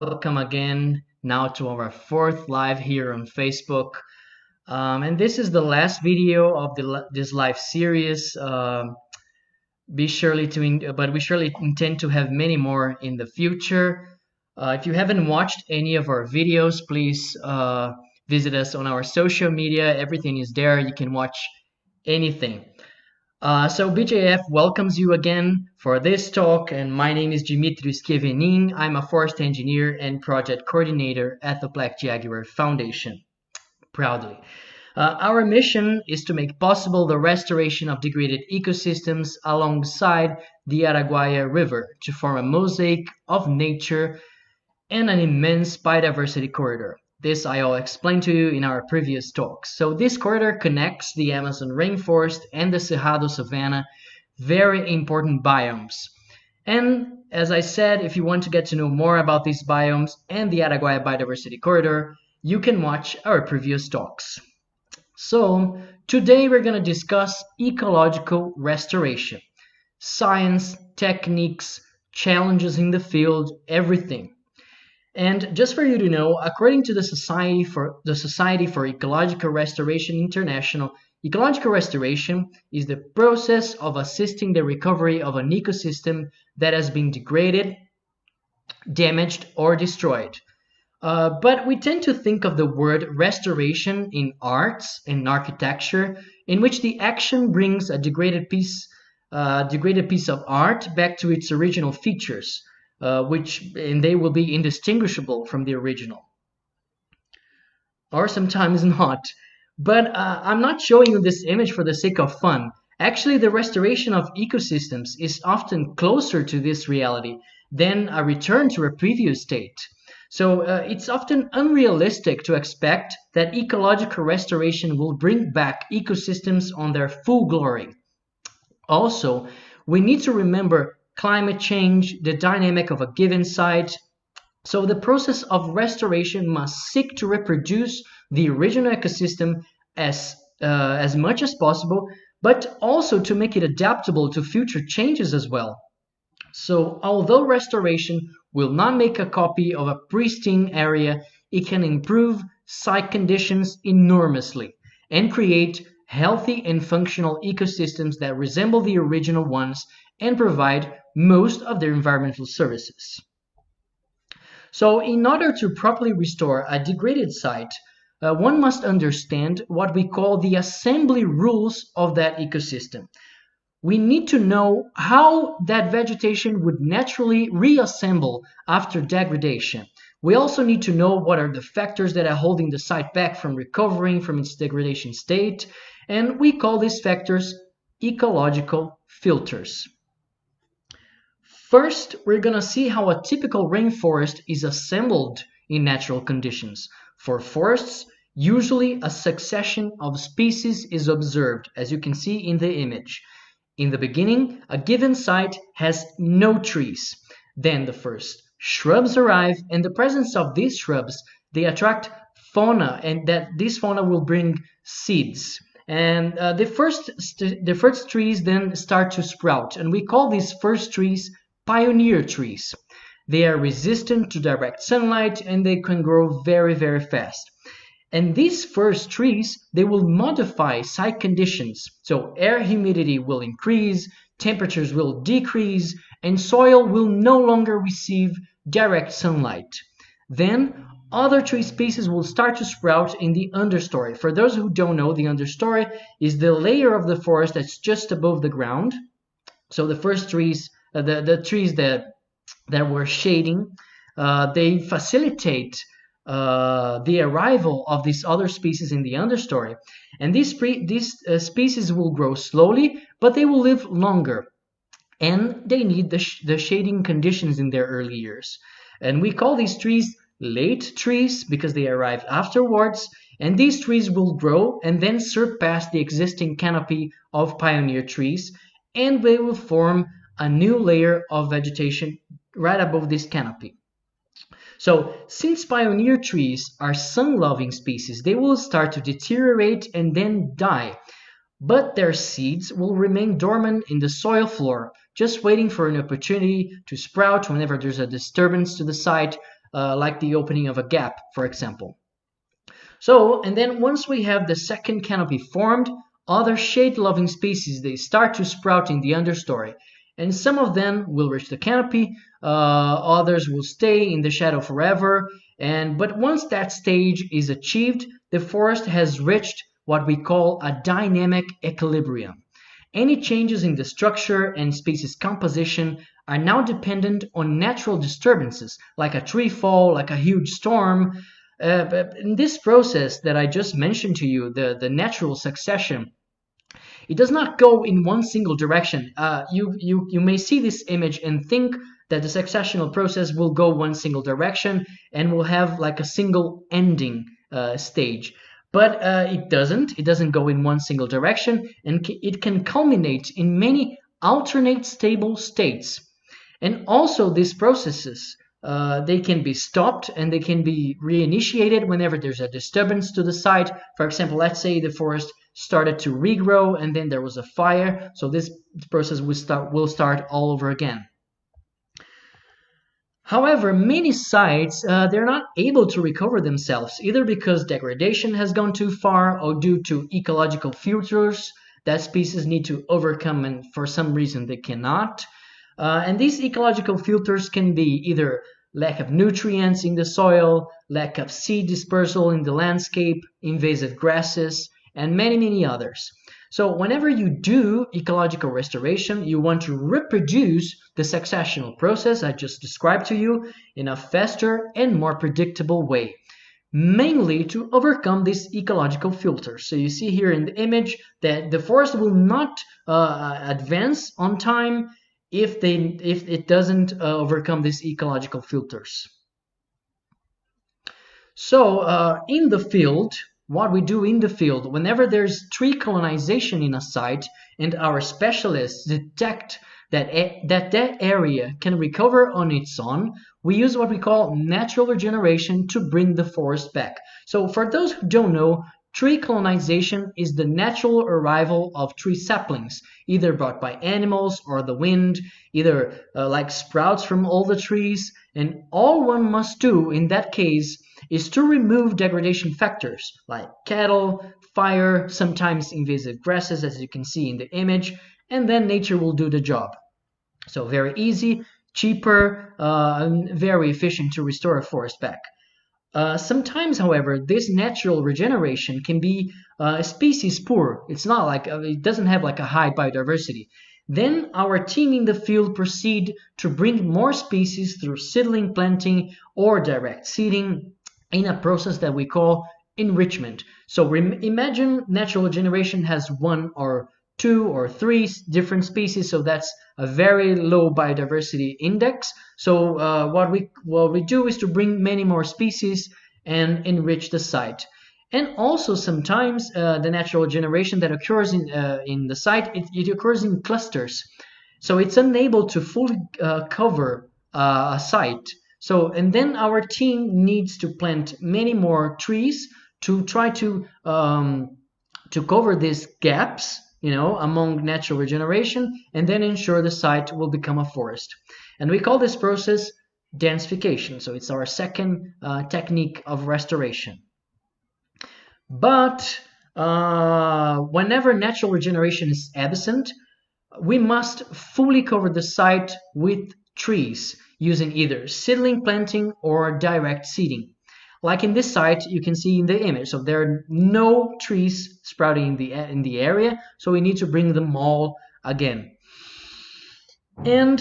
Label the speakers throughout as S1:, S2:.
S1: Welcome again now to our fourth live here on Facebook. And this is the last video of this live series. But we surely intend to have many more in the future. If you haven't watched any of our videos, please visit us on our social media. Everything is there. You can watch anything. So BJF welcomes you again for this talk, and my name is Dimitrio. I'm a forest engineer and project coordinator at the Jaguar Foundation. Proudly. Our mission is to make possible the restoration of degraded ecosystems alongside the Araguaia River to form a mosaic of nature and an immense biodiversity corridor. This I'll explain to you in our previous talks. So this corridor connects the Amazon rainforest and the Cerrado savanna, very important biomes. And as I said, if you want to get to know more about these biomes and the Araguaia Biodiversity Corridor, you can watch our previous talks. So today we're going to discuss ecological restoration, science, techniques, challenges in the field, everything. And just for you to know, according to the Society for Ecological Restoration International, ecological restoration is the process of assisting the recovery of an ecosystem that has been degraded, damaged, or destroyed. But we tend to think of the word restoration in arts and architecture, in which the action brings a degraded piece of art back to its original features. And they will be indistinguishable from the original, or sometimes not. But I'm not showing you this image for the sake of fun. Actually, the restoration of ecosystems is often closer to this reality than a return to a previous state. So it's often unrealistic to expect that ecological restoration will bring back ecosystems on their full glory. Also, we need to remember climate change, the dynamic of a given site. So the process of restoration must seek to reproduce the original ecosystem as much as possible, but also to make it adaptable to future changes as well. So although restoration will not make a copy of a pristine area, it can improve site conditions enormously and create healthy and functional ecosystems that resemble the original ones and provide most of their environmental services. So in order to properly restore a degraded site, one must understand what we call the assembly rules of that ecosystem. We need to know how that vegetation would naturally reassemble after degradation. We also need to know what are the factors that are holding the site back from recovering from its degradation state, and we call these factors ecological filters. First, we're going to see how a typical rainforest is assembled in natural conditions. For forests, usually a succession of species is observed, as you can see in the image. In the beginning, a given site has no trees. Then the first shrubs arrive, and the presence of these shrubs, they attract fauna, and that this fauna will bring seeds. And the first trees then start to sprout, and we call these first trees pioneer trees. They are resistant to direct sunlight, and they can grow very, very fast. And these first trees, they will modify site conditions. So air humidity will increase, temperatures will decrease, and soil will no longer receive direct sunlight. Then other tree species will start to sprout in the understory. For those who don't know, the understory is the layer of the forest that's just above the ground. So the first trees, the trees that were shading, they facilitate the arrival of these other species in the understory. And these species will grow slowly, but they will live longer. And they need the shading conditions in their early years. And we call these trees late trees because they arrive afterwards. And these trees will grow and then surpass the existing canopy of pioneer trees. And they will form a new layer of vegetation right above this canopy. So, since pioneer trees are sun-loving species, they will start to deteriorate and then die. But their seeds will remain dormant in the soil floor, just waiting for an opportunity to sprout whenever there's a disturbance to the site, like the opening of a gap, for example. So, and then once we have the second canopy formed, other shade-loving species, they start to sprout in the understory. And some of them will reach the canopy, others will stay in the shadow forever. But once that stage is achieved, the forest has reached what we call a dynamic equilibrium. Any changes in the structure and species composition are now dependent on natural disturbances, like a tree fall, like a huge storm. But in this process that I just mentioned to you, the natural succession, it does not go in one single direction. You may see this image and think that the successional process will go one single direction and will have like a single ending stage. But it doesn't. It doesn't go in one single direction, and it can culminate in many alternate stable states. And also these processes, they can be stopped and they can be reinitiated whenever there's a disturbance to the site. For example, let's say the forest started to regrow and then there was a fire, so this process will start all over again. However, many sites, they're not able to recover themselves, either because degradation has gone too far or due to ecological filters that species need to overcome, and for some reason they cannot. And these ecological filters can be either lack of nutrients in the soil, lack of seed dispersal in the landscape, invasive grasses, and many, many others. So whenever you do ecological restoration, you want to reproduce the successional process I just described to you in a faster and more predictable way, mainly to overcome these ecological filters. So you see here in the image that the forest will not advance on time if it doesn't overcome these ecological filters. So in the field, what we do in the field, whenever there's tree colonization in a site and our specialists detect that area can recover on its own, we use what we call natural regeneration to bring the forest back. So for those who don't know, tree colonization is the natural arrival of tree saplings, either brought by animals or the wind, either like sprouts from all the trees, and all one must do in that case is to remove degradation factors like cattle, fire, sometimes invasive grasses, as you can see in the image, and then nature will do the job. So very easy, cheaper, and very efficient to restore a forest back. Sometimes, however, this natural regeneration can be species poor. It's not like it doesn't have like a high biodiversity. Then our team in the field proceed to bring more species through seedling planting or direct seeding in a process that we call enrichment. So imagine natural regeneration has one or two or three different species, so that's a very low biodiversity index. So what we do is to bring many more species and enrich the site. And also sometimes the natural regeneration that occurs in the site, it occurs in clusters. So it's unable to fully cover a site. So, and then our team needs to plant many more trees to try to cover these gaps, among natural regeneration, and then ensure the site will become a forest. And we call this process densification. So it's our second technique of restoration. But whenever natural regeneration is absent, we must fully cover the site with trees using either seedling planting or direct seeding. Like in this site, you can see in the image, so there are no trees sprouting in the area, so we need to bring them all again. And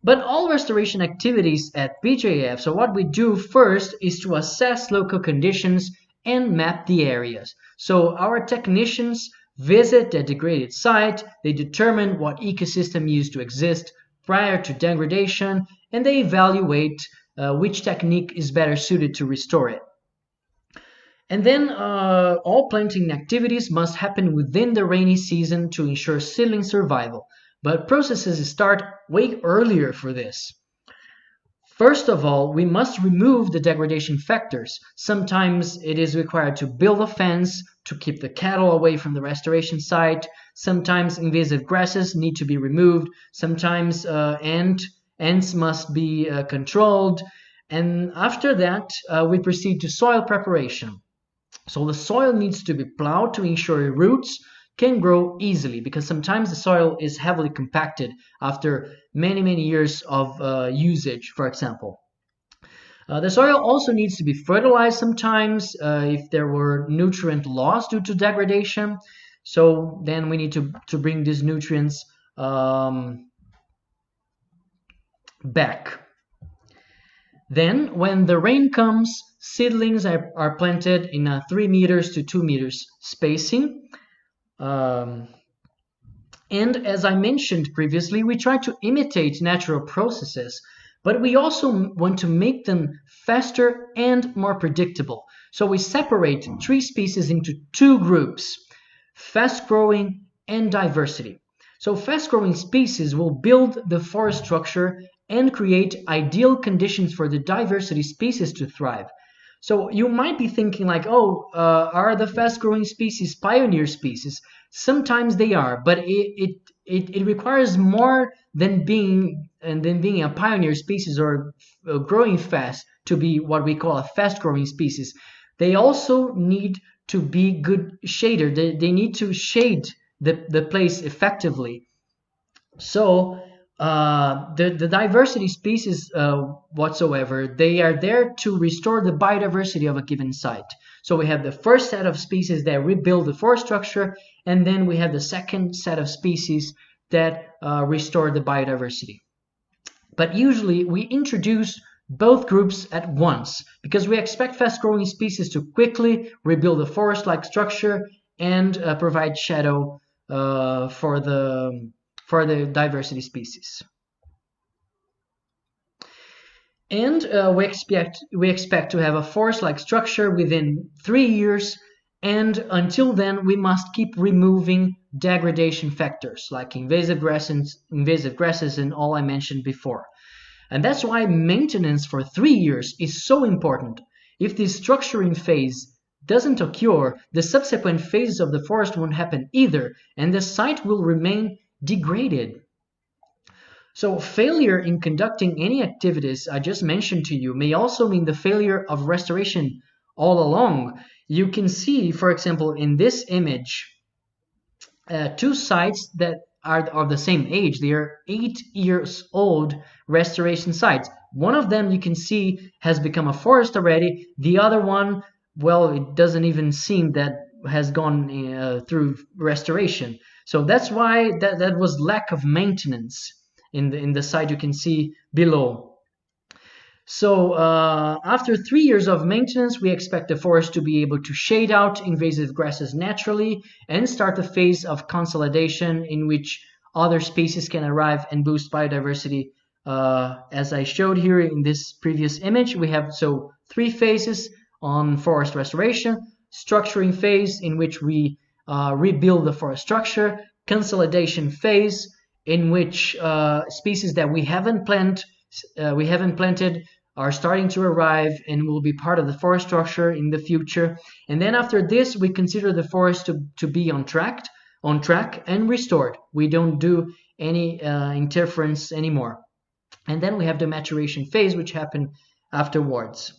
S1: but all restoration activities at BJF, so what we do first is to assess local conditions and map the areas. So our technicians visit the degraded site, they determine what ecosystem used to exist prior to degradation, and they evaluate which technique is better suited to restore it. And then all planting activities must happen within the rainy season to ensure seedling survival. But processes start way earlier for this. First of all, we must remove the degradation factors. Sometimes it is required to build a fence to keep the cattle away from the restoration site. Sometimes invasive grasses need to be removed. Sometimes ant ants must be controlled. And after that, we proceed to soil preparation. So the soil needs to be plowed to ensure roots can grow easily, because sometimes the soil is heavily compacted after many years of usage, for example. The soil also needs to be fertilized sometimes if there were nutrient loss due to degradation. So then we need to bring these nutrients back. Then, when the rain comes, seedlings are planted in a 3 meters to 2 meters spacing. And as I mentioned previously, we try to imitate natural processes, but we also want to make them faster and more predictable. So we separate tree species into 2 groups, fast-growing and diversity. So fast-growing species will build the forest structure and create ideal conditions for the diversity species to thrive. So you might be thinking like, oh, are the fast-growing species pioneer species? Sometimes they are, but it requires more than being a pioneer species or growing fast to be what we call a fast-growing species. They also need to be good shader. They need to shade the place effectively. So the diversity species whatsoever, they are there to restore the biodiversity of a given site. So we have the first set of species that rebuild the forest structure, and then we have the second set of species that restore the biodiversity. But usually we introduce both groups at once because we expect fast-growing species to quickly rebuild a forest-like structure and provide shadow for the diversity species. And we expect to have a forest-like structure within 3 years, and until then we must keep removing degradation factors like invasive grasses and all I mentioned before. And that's why maintenance for 3 years is so important. If this structuring phase doesn't occur, the subsequent phases of the forest won't happen either, and the site will remain degraded. So failure in conducting any activities I just mentioned to you may also mean the failure of restoration all along. You can see, for example, in this image, 2 sites that are of the same age. They are 8 years old restoration sites. One of them you can see has become a forest already. The other one, well, it doesn't even seem that has gone through restoration. So that's why that was lack of maintenance in the site you can see below. So after 3 years of maintenance, we expect the forest to be able to shade out invasive grasses naturally and start a phase of consolidation in which other species can arrive and boost biodiversity. As I showed here in this previous image, we have 3 phases on forest restoration: structuring phase, in which we rebuild the forest structure; consolidation phase, in which species that we haven't planted are starting to arrive and will be part of the forest structure in the future. And then after this, we consider the forest to be on track and restored. We don't do any interference anymore. And then we have the maturation phase, which happen afterwards.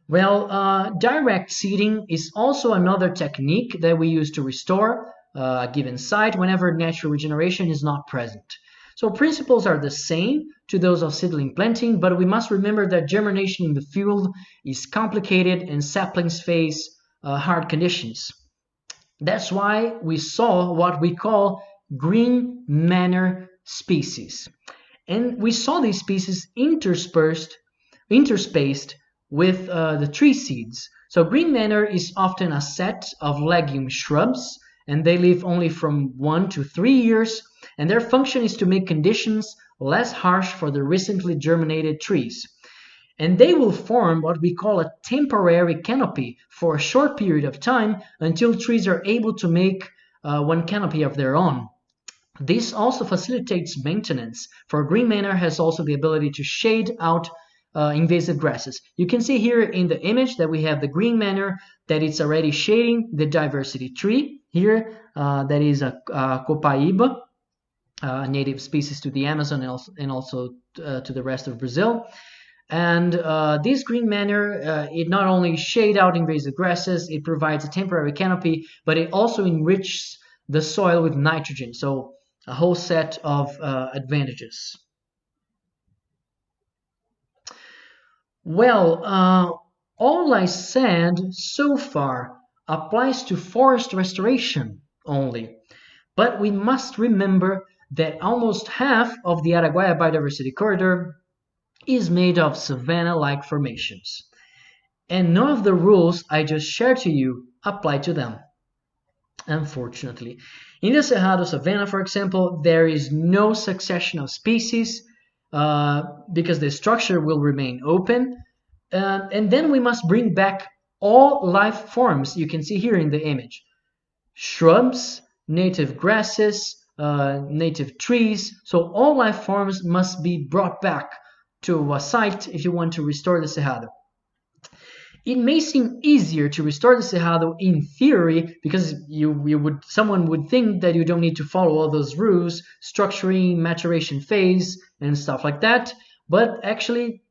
S1: Well, direct seeding is also another technique that we use to restore a given site whenever natural regeneration is not present. So principles are the same to those of seedling planting, but we must remember that germination in the field is complicated and saplings face hard conditions. That's why we saw what we call green manure species. And we saw these species interspaced with the tree seeds. So green manure is often a set of legume shrubs, and they live only from 1 to 3 years, and their function is to make conditions less harsh for the recently germinated trees. And they will form what we call a temporary canopy for a short period of time until trees are able to make one canopy of their own. This also facilitates maintenance, for green manure has also the ability to shade out invasive grasses. You can see here in the image that we have the green manure that it's already shading the diversity tree. Here that is a copaíba. native species to the Amazon and also to the rest of Brazil. And this green manure, it not only shade out invasive grasses, it provides a temporary canopy, but it also enriches the soil with nitrogen. So a whole set of advantages. Well, all I said so far applies to forest restoration only, but we must remember that almost half of the Araguaia Biodiversity Corridor is made of savanna-like formations, and none of the rules I just shared to you apply to them, unfortunately. In the Cerrado savanna, for example, there is no succession of species because the structure will remain open. And then we must bring back all life forms you can see here in the image. Shrubs, native grasses, native trees. So all life forms must be brought back to a site if you want to restore the Cerrado. It may seem easier to restore the Cerrado in theory because someone would think that you don't need to follow all those rules, structuring, maturation phase, and stuff like that. But actually,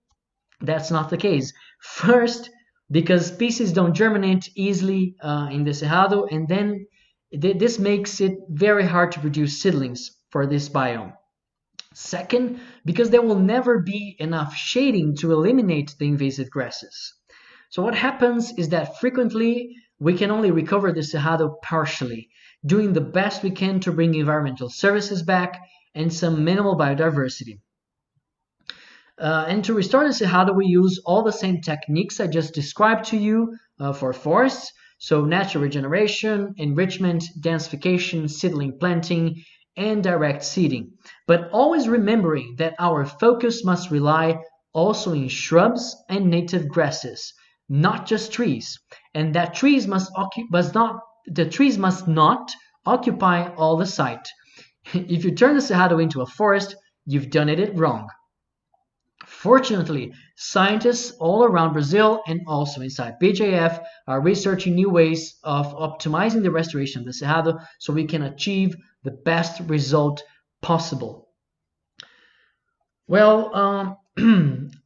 S1: that's not the case. First, because species don't germinate easily in the Cerrado, and then this makes it very hard to produce seedlings for this biome. Second, because there will never be enough shading to eliminate the invasive grasses. So what happens is that frequently we can only recover the Cerrado partially, doing the best we can to bring environmental services back and some minimal biodiversity. And to restore the Cerrado, we use all the same techniques I just described to you for forests. So natural regeneration, enrichment, densification, seedling planting, and direct seeding. But always remembering that our focus must rely also in shrubs and native grasses, not just trees. And that the trees must not occupy all the site. If you turn the Cerrado into a forest, you've done it wrong. Fortunately, scientists all around Brazil and also inside BJF are researching new ways of optimizing the restoration of the Cerrado so we can achieve the best result possible. Well,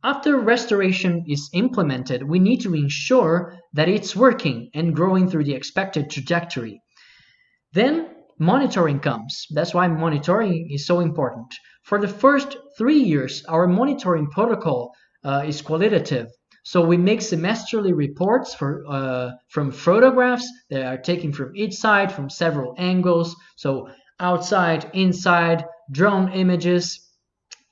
S1: after restoration is implemented, we need to ensure that it's working and growing through the expected trajectory. Then monitoring comes. That's why monitoring is so important. For the first 3 years, our monitoring protocol is qualitative. So we make semesterly reports from photographs that are taken from each side from several angles. So outside, inside, drone images.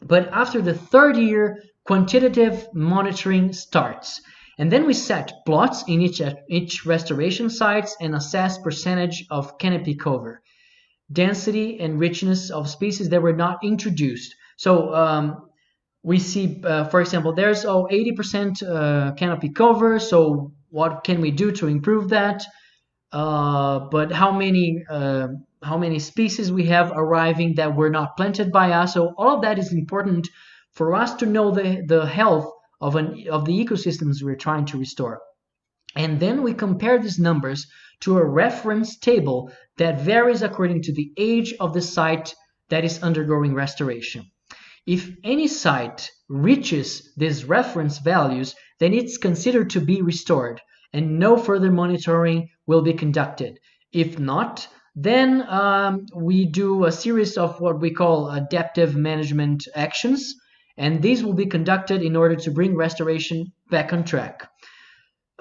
S1: But after the 3rd year, quantitative monitoring starts. And then we set plots in each restoration sites and assess percentage of canopy cover, density and richness of species that were not introduced. So we see, for example, there's 80% canopy cover. So what can we do to improve that? But how many species we have arriving that were not planted by us? So all of that is important for us to know the health of the ecosystems we're trying to restore. And then we compare these numbers to a reference table that varies according to the age of the site that is undergoing restoration. If any site reaches these reference values, then it's considered to be restored and no further monitoring will be conducted. If not, then we do a series of what we call adaptive management actions, and these will be conducted in order to bring restoration back on track.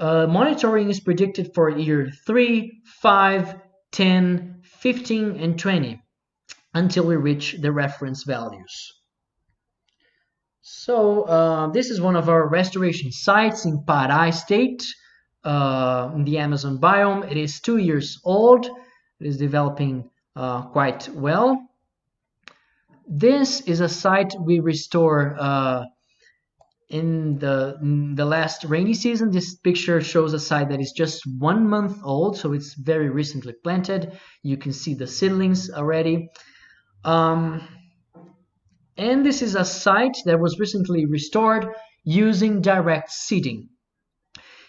S1: Monitoring is predicted for year 3, 5, 10, 15, and 20 until we reach the reference values. So this is one of our restoration sites in Pará state, in the Amazon biome. It is 2 years old. It is developing quite well. This is a site we restore in the last rainy season. This picture shows a site that is just 1 month old, so it's very recently planted. You can see the seedlings already. And this is a site that was recently restored using direct seeding.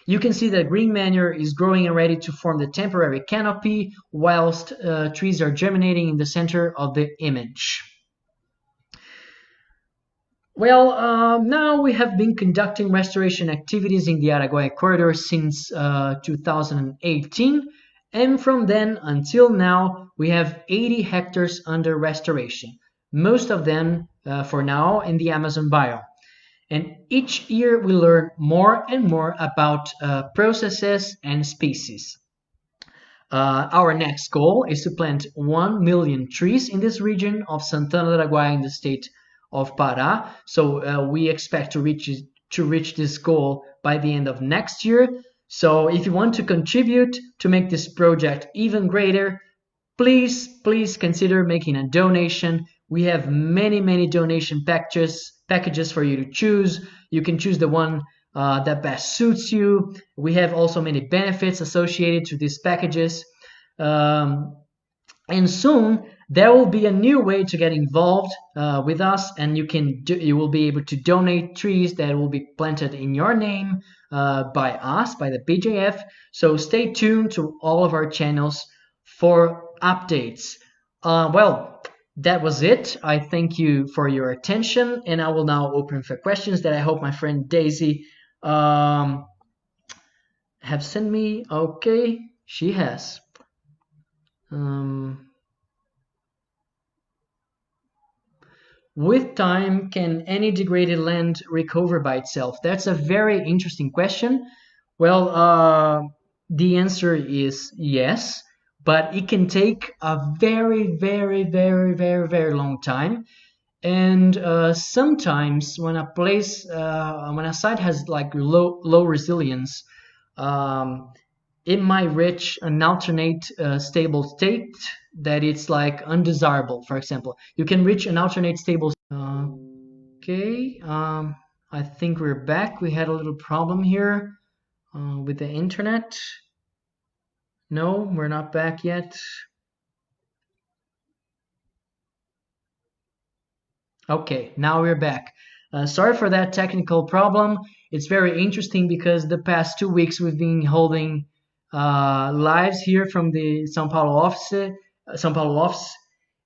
S1: You can see that green manure is growing and ready to form the temporary canopy, whilst trees are germinating in the center of the image. Well, now we have been conducting restoration activities in the Araguaia corridor since 2018, and from then until now we have 80 hectares under restoration, most of them for now in the Amazon biome. And each year we learn more and more about processes and species. Our next goal is to plant 1 million trees in this region of Santana do Araguaia in the state of Pará. So we expect to reach this goal by the end of next year. So if you want to contribute to make this project even greater, please consider making a donation. We have many donation packages for you to choose. You can choose the one that best suits you. We have also many benefits associated to these packages. And soon there will be a new way to get involved with us, and you will be able to donate trees that will be planted in your name by us, by the BJF. So stay tuned to all of our channels for updates. Well, that was it. I thank you for your attention, and I will now open for questions that I hope my friend Daisy have sent me. Okay, she has. With time, can any degraded land recover by itself? That's a very interesting question. Well, the answer is yes, but it can take a very long time. And sometimes when a site has like low resilience, it might reach an alternate stable state that it's like undesirable. For example, you can reach an alternate stable. Okay, I think we're back. We had a little problem here with the internet. No, we're not back yet. Okay, now we're back. Sorry for that technical problem. It's very interesting because the past 2 weeks we've been holding lives here from the São Paulo office,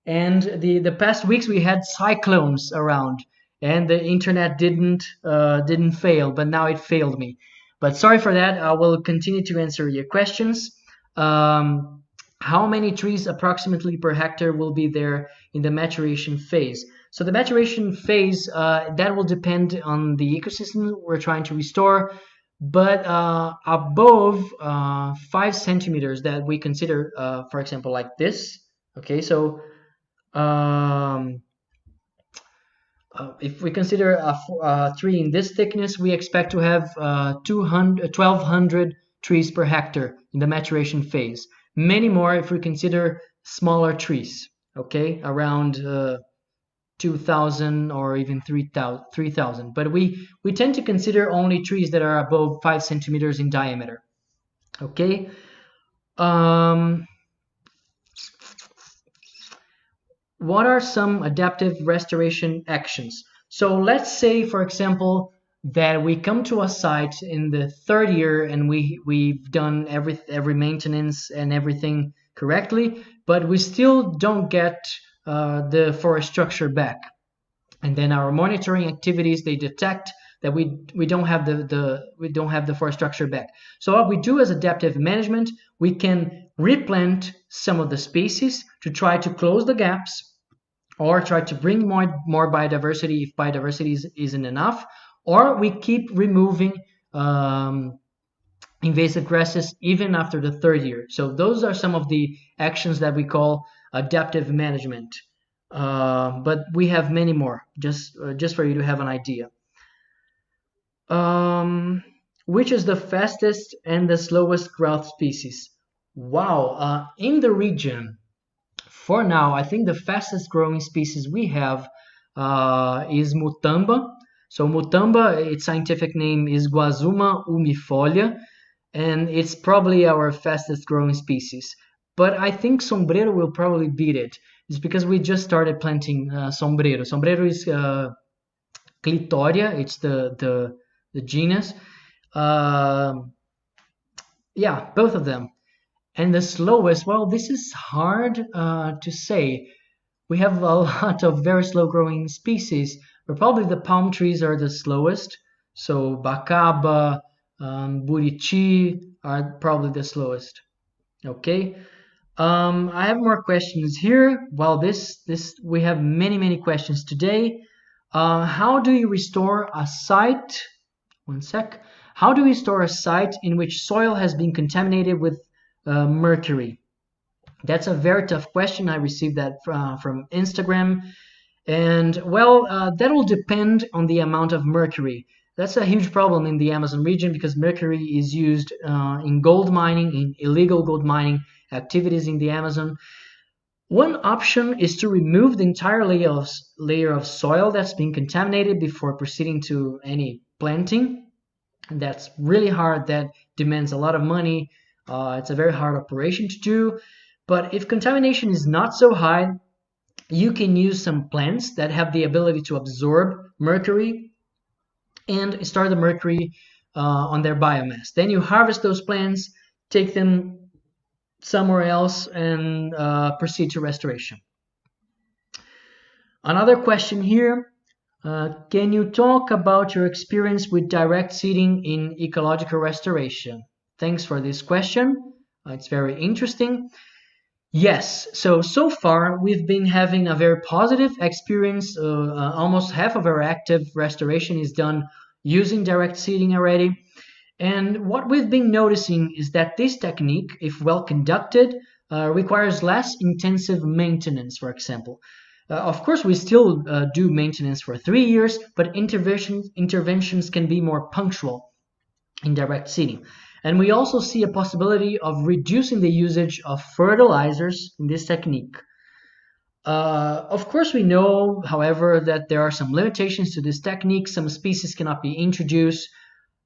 S1: and the past weeks we had cyclones around, and the internet didn't fail, but now it failed me. But sorry for that. I will continue to answer your questions. How many trees approximately per hectare will be there in the maturation phase? So the maturation phase, that will depend on the ecosystem we're trying to restore, but above 5 centimeters that we consider, for example, like this. Okay, so if we consider a tree in this thickness, we expect to have 1,200 trees per hectare in the maturation phase. Many more if we consider smaller trees, okay, around 2,000 or even 3,000. But we tend to consider only trees that are above 5 centimeters in diameter, okay. What are some adaptive restoration actions? So let's say, for example, that we come to a site in the 3rd year and we've done every maintenance and everything correctly, but we still don't get the forest structure back. And then our monitoring activities, they detect that we don't have the forest structure back. So what we do as adaptive management, we can replant some of the species to try to close the gaps, or try to bring more biodiversity if biodiversity isn't enough, or we keep removing invasive grasses even after the 3rd year. So those are some of the actions that we call adaptive management. But we have many more, just for you to have an idea. Which is the fastest and the slowest growth species? Wow, in the region, for now, I think the fastest growing species we have is Mutamba. So Mutamba, its scientific name is Guazuma umifolia, and it's probably our fastest growing species. But I think Sombrero will probably beat it. It's because we just started planting Sombrero. Sombrero is Clitoria, it's the genus. Yeah, both of them. And the slowest, well, this is hard to say. We have a lot of very slow growing species, but probably the palm trees are the slowest. So Bacaba, Buriti are probably the slowest. Okay. I have more questions here. Well, this we have many questions today. How do you restore a site? One sec. How do we store a site in which soil has been contaminated with mercury? That's a very tough question. I received that from Instagram. And well, that will depend on the amount of mercury. That's a huge problem in the Amazon region because mercury is used in gold mining, in illegal gold mining activities in the Amazon. One option is to remove the entire layer of soil that's been contaminated before proceeding to any planting. And that's really hard. That demands a lot of money. It's a very hard operation to do. But if contamination is not so high, you can use some plants that have the ability to absorb mercury and store the mercury on their biomass. Then you harvest those plants, take them somewhere else, and proceed to restoration. Another question here. Can you talk about your experience with direct seeding in ecological restoration? Thanks for this question. It's very interesting. Yes, so far we've been having a very positive experience. Almost half of our active restoration is done using direct seeding already. And what we've been noticing is that this technique, if well conducted, requires less intensive maintenance, for example. Of course, we still do maintenance for 3 years, but interventions can be more punctual in direct seeding. And we also see a possibility of reducing the usage of fertilizers in this technique. Of course, we know, however, that there are some limitations to this technique. Some species cannot be introduced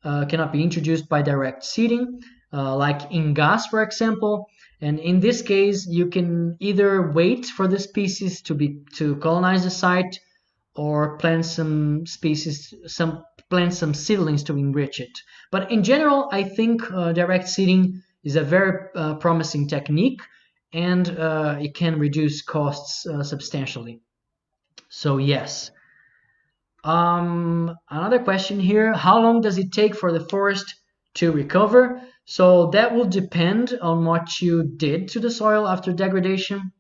S1: by direct seeding, like ingas, for example. And in this case, you can either wait for the species to colonize the site, or plant some seedlings to enrich it. But in general, I think direct seeding is a very promising technique, and it can reduce costs substantially. So yes. Another question here: how long does it take for the forest to recover? So that will depend on what you did to the soil after degradation.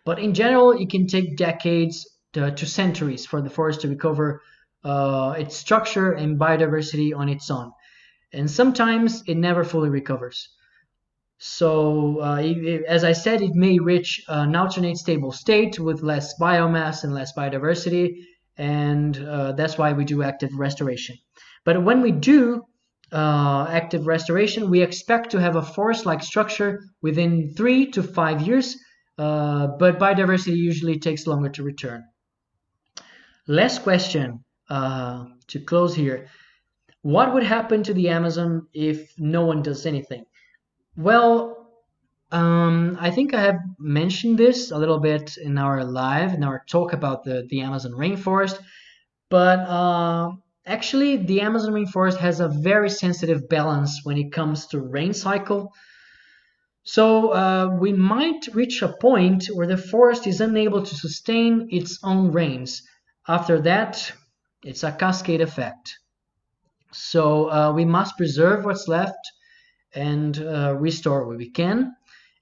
S1: But in general, it can take decades to centuries for the forest to recover its structure and biodiversity on its own. And sometimes it never fully recovers. So, as I said, it may reach an alternate stable state with less biomass and less biodiversity, and that's why we do active restoration. But when we do active restoration, we expect to have a forest-like structure within 3 to 5 years, but biodiversity usually takes longer to return. Last question to close here. What would happen to the Amazon if no one does anything? Well, I think I have mentioned this a little bit in our talk about the Amazon rainforest, but actually the Amazon rainforest has a very sensitive balance when it comes to rain cycle. So we might reach a point where the forest is unable to sustain its own rains. After that, it's a cascade effect. So we must preserve what's left and restore what we can,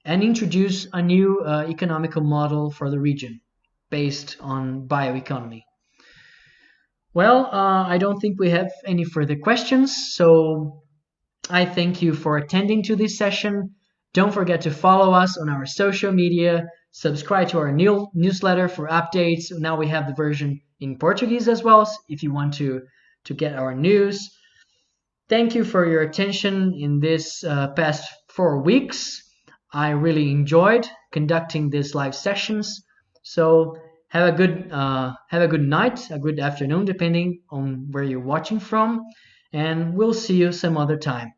S1: and introduce a new economical model for the region based on bioeconomy. Well, I don't think we have any further questions, so I thank you for attending to this session. Don't forget to follow us on our social media, subscribe to our newsletter for updates. Now we have the version in Portuguese as well, if you want to get our news. Thank you for your attention in this past 4 weeks. I really enjoyed conducting these live sessions. So have a good night, a good afternoon, depending on where you're watching from, and we'll see you some other time.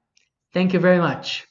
S1: Thank you very much.